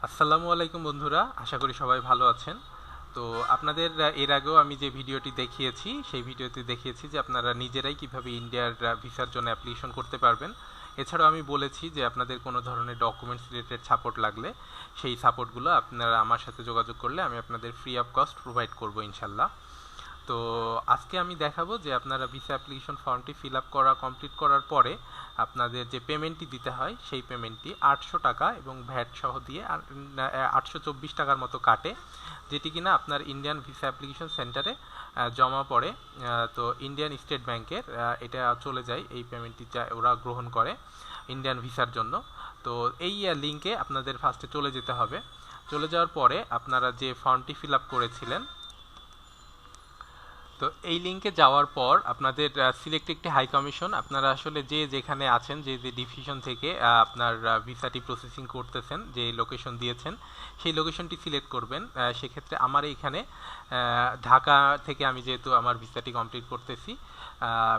আসসালামু আলাইকুম বন্ধুরা, আশা করি সবাই ভালো আছেন। তো আপনাদের এর আগেও আমি যে ভিডিওটি দেখিয়েছি সেই ভিডিওতে দেখিয়েছি যে আপনারা নিজেরাই কিভাবে ইন্ডিয়ার ভিসার জন্য অ্যাপ্লিকেশন করতে পারবেন। এছাড়াও আমি বলেছি যে আপনাদের কোনো ধরনের ডকুমেন্টস রিলেটেড সাপোর্ট লাগলে সেই সাপোর্টগুলো আপনারা আমার সাথে যোগাযোগ করলে আমি আপনাদের ফ্রি অফ কস্ট প্রোভাইড করব ইনশাল্লাহ। তো আজকে আমি দেখাবো যে আপনারা ভিসা অ্যাপ্লিকেশন ফর্মটি ফিল আপ কমপ্লিট করার পরে আপনাদের যে পেমেন্টটি দিতে হয় সেই পেমেন্টটি 800 টাকা এবং ভ্যাট সহ দিয়ে 824 টাকার মতো কাটে, যেটি কিনা আপনার ইন্ডিয়ান ভিসা অ্যাপ্লিকেশন সেন্টারে জমা পড়ে। তো ইন্ডিয়ান স্টেট ব্যাংকের এটা চলে যায়, এই পেমেন্টটি ওরা গ্রহণ করে ইন্ডিয়ান ভিসার জন্য। তো এই লিঙ্কে আপনাদের ফার্স্টে চলে যেতে হবে। চলে যাওয়ার পরে আপনারা যে ফর্মটি ফিল আপ করেছিলেন, তো এই লিঙ্কে যাওয়ার পর আপনাদের সিলেক্ট একটি হাই কমিশন, আপনারা আসলে যে যেখানে আছেন, যে যে ডিভিশন থেকে আপনার ভিসাটি প্রসেসিং করতেছেন, যে লোকেশন দিয়েছেন সেই লোকেশনটি সিলেক্ট করবেন। সেক্ষেত্রে আমার এইখানে ঢাকা থেকে আমি যেহেতু আমার ভিসাটি কমপ্লিট করতেছি,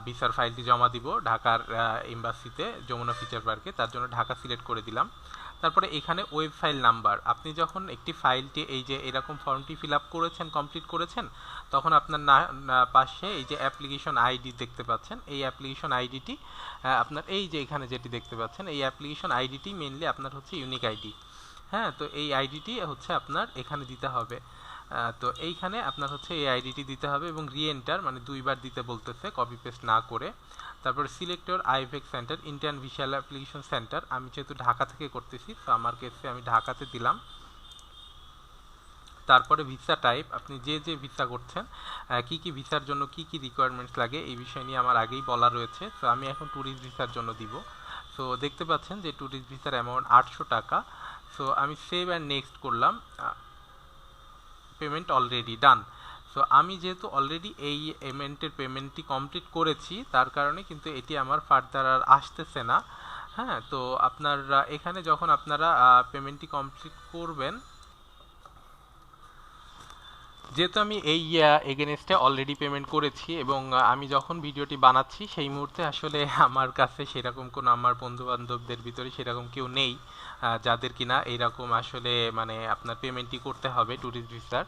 ভিসার ফাইলটি জমা দিব ঢাকার এম্বাসিতে যমুনা ফিচার পার্কে, তার জন্য ঢাকা সিলেক্ট করে দিলাম। তারপরে এখানে ওয়েব ফাইল নাম্বার, আপনি যখন একটি ফাইলটি এই যে এরকম ফর্মটি ফিল আপ করেছেন, কমপ্লিট করেছেন, তখন আপনার পাশে এই যে অ্যাপ্লিকেশন আইডি দেখতে পাচ্ছেন, এই অ্যাপ্লিকেশন আইডিটি আপনার এই যে এখানে যেটি দেখতে পাচ্ছেন, এই অ্যাপ্লিকেশন আইডিটি মেইনলি আপনার হচ্ছে ইউনিক আইডি। হ্যাঁ, তো এই আইডিটি হচ্ছে আপনার এখানে দিতে হবে। তো এইখানে আপনার হচ্ছে এই আইডিটি দিতে হবে এবং রিএন্টার মানে দুইবার দিতে বলতেছে, কপি পেস্ট না করে। তারপর selector IVAC centre Indian visa application centre, আমি যেহেতু ঢাকা থেকে করতেছি তো আমার কেসে আমি ঢাকাতে দিলাম। তারপরে ভিসা টাইপ, আপনি যে যে ভিসা করছেন কি কি ভিসার জন্য কি কি রিকোয়ারমেন্টস লাগে এই বিষয় নিয়ে আমার আগেই বলা রয়েছে। তো আমি এখন ট্যুরিস্ট ভিসার জন্য দিব। সো দেখতে পাচ্ছেন যে ট্যুরিস্ট ভিসার অ্যামাউন্ট 800 টাকা। সো আমি সেভ অ্যান্ড নেক্সট করলাম, পেমেন্ট অলরেডি ডান। সো আমি যেহেতু অলরেডি এই পেমেন্টটি কমপ্লিট করেছি, তার কারণে কিন্তু এটি আমার ফার্দার আর আসতেছে না। হ্যাঁ, তো আপনার এখানে যখন আপনারা পেমেন্টটি কমপ্লিট করবেন, যেহেতু আমি এই এগেনস্টে অলরেডি পেমেন্ট করেছি এবং আমি যখন ভিডিওটি বানাচ্ছি সেই মুহূর্তে আসলে আমার কাছে সেরকম কোনো আমার বন্ধু বান্ধবদের ভিতরে সেরকম কেউ নেই যাদের কিনা এইরকম আসলে মানে আপনার পেমেন্টই করতে হবে ট্যুরিস্ট ভিসার।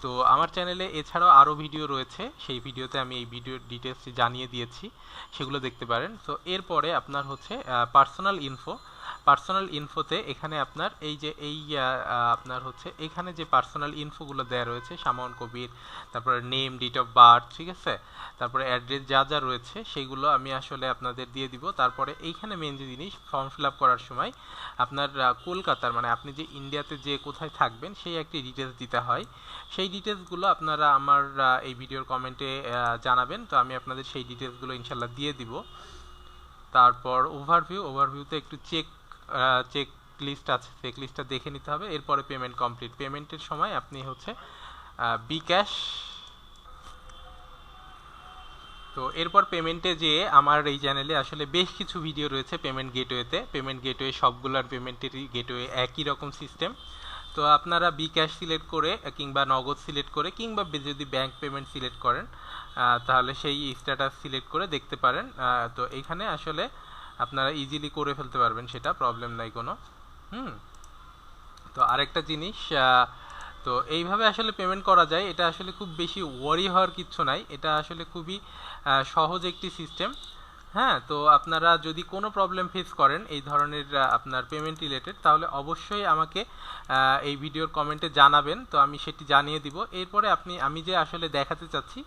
তো আমার চ্যানেলে এছাড়াও আরও ভিডিও রয়েছে, সেই ভিডিওতে আমি এই ভিডিওর ডিটেলসটি জানিয়ে দিয়েছি, সেগুলো দেখতে পারেন। তো এরপরে আপনার হচ্ছে পার্সোনাল ইনফোতে এখানে আপনার এই যে আপনার হচ্ছে এখানে যে পার্সোনাল ইনফোগুলো দেওয়া রয়েছে, শামাউন কবির, তারপরে নেম, ডেট অফ বার্থ, ঠিক আছে, তারপরে অ্যাড্রেস যা যা রয়েছে সেইগুলো আমি আসলে আপনাদের দিয়ে দিব। তারপরে এইখানে মেন যে জিনিস, ফর্ম ফিল আপ করার সময় আপনার কলকাতার মানে আপনি যে ইন্ডিয়াতে যে কোথায় থাকবেন সেই একটি ডিটেলস দিতে হয়। সেই ডিটেলসগুলো আপনারা আমার এই ভিডিওর কমেন্টে জানাবেন, তো আমি আপনাদের সেই ডিটেলসগুলো ইনশাল্লাহ দিয়ে দিব। তারপর ওভারভিউতে একটু চেক লিস্ট আছে, চেক লিস্টটা দেখে নিতে হবে। এরপরে পেমেন্ট কমপ্লিট, পেমেন্টের সময় আপনি হচ্ছে বিক্যাশ। তো এরপর পেমেন্টে যে আমার এই চ্যানেলে আসলে বেশ কিছু ভিডিও রয়েছে পেমেন্ট গেটওয়ে সবগুলোর পেমেন্টেরই গেটওয়ে একই রকম সিস্টেম। তো আপনারা বিক্যাশ সিলেক্ট করে কিংবা নগদ সিলেক্ট করে কিংবা যদি ব্যাংক পেমেন্ট সিলেক্ট করেন তাহলে সেই স্ট্যাটাস সিলেক্ট করে দেখতে পারেন। তো এইখানে আসলে আপনারা ইজিলি করে ফেলতে পারবেন, সেটা প্রবলেম নাই কোনো। তো আরেকটা জিনিস, তো এইভাবে আসলে পেমেন্ট করা যায়, এটা আসলে খুব বেশি ওয়ারি হওয়ার কিচ্ছু নাই, এটা আসলে খুবই সহজ একটি সিস্টেম। হ্যাঁ, তো আপনারা যদি কোনো প্রবলেম ফেস করেন এই ধরনের আপনার পেমেন্ট রিলেটেড, তাহলে অবশ্যই আমাকে এই ভিডিওর কমেন্টে জানাবেন, তো আমি সেটি জানিয়ে দিব। এরপরে আমি যে আসলে দেখাতে চাচ্ছি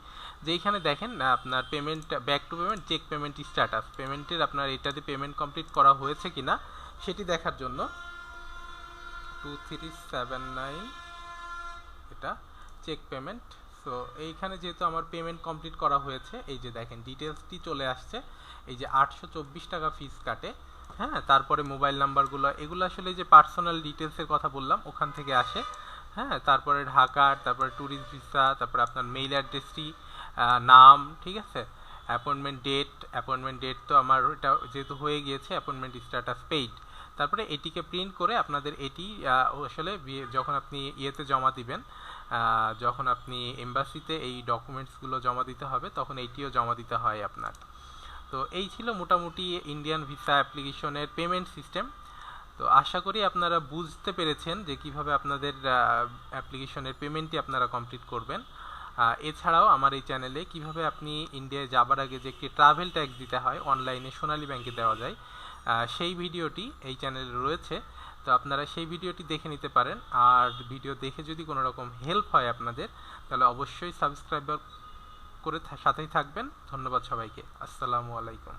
যে এইখানে দেখেন আপনার payment back to payment check payment status, পেমেন্টের আপনার এটাতে পেমেন্ট কমপ্লিট করা হয়েছে কিনা সেটি দেখার জন্য 2379 এটা চেক পেমেন্ট। সো এইখানে যেহেতু আমার পেমেন্ট কমপ্লিট করা হয়েছে, এই যে দেখেন ডিটেলসটি চলে আসছে, এই যে 824 টাকা ফিস কাটে। হ্যাঁ, তারপরে মোবাইল নাম্বারগুলো, এগুলো আসলে যে পার্সোনাল ডিটেলসের কথা বললাম ওখান থেকে আসে। হ্যাঁ, তারপরে ঢাকার, তারপরে ট্যুরিস্ট ভিসা, তারপরে আপনার মেইল অ্যাড্রেসটি, নাম, ঠিক আছে, অ্যাপয়েন্টমেন্ট ডেট তো আমার এটা যেহেতু হয়ে গিয়েছে, অ্যাপয়েন্টমেন্ট স্ট্যাটাস পেইড। তারপরে এটিকে প্রিন্ট করে আপনাদের এটি আসলে যখন আপনি ইয়েতে জমা দিবেন, যখন আপনি এমবাসিতে এই ডকুমেন্টসগুলো জমা দিতে হবে তখন এইটিও জমা দিতে হয় আপনার। তো এই ছিল মোটামুটি ইন্ডিয়ান ভিসা অ্যাপ্লিকেশনের পেমেন্ট সিস্টেম। তো আশা করি আপনারা বুঝতে পেরেছেন যে কিভাবে আপনাদের অ্যাপ্লিকেশনের পেমেন্টটি আপনারা কমপ্লিট করবেন। এছাড়াও আমার এই চ্যানেলে কিভাবে আপনি ইন্ডিয়ায় যাবার আগে যে একটি ট্রাভেল ট্যাক্স দিতে হয় অনলাইনে সোনালী ব্যাংকে দেওয়া যায়, সেই ভিডিওটি এই চ্যানেলে রয়েছে। তো আপনারা সেই ভিডিওটি দেখে নিতে পারেন। আর ভিডিও দেখে যদি কোনো রকম হেল্প হয় আপনাদের, তাহলে অবশ্যই সাবস্ক্রাইব করে সাথেই থাকবেন। ধন্যবাদ সবাইকে। আসসালামু আলাইকুম।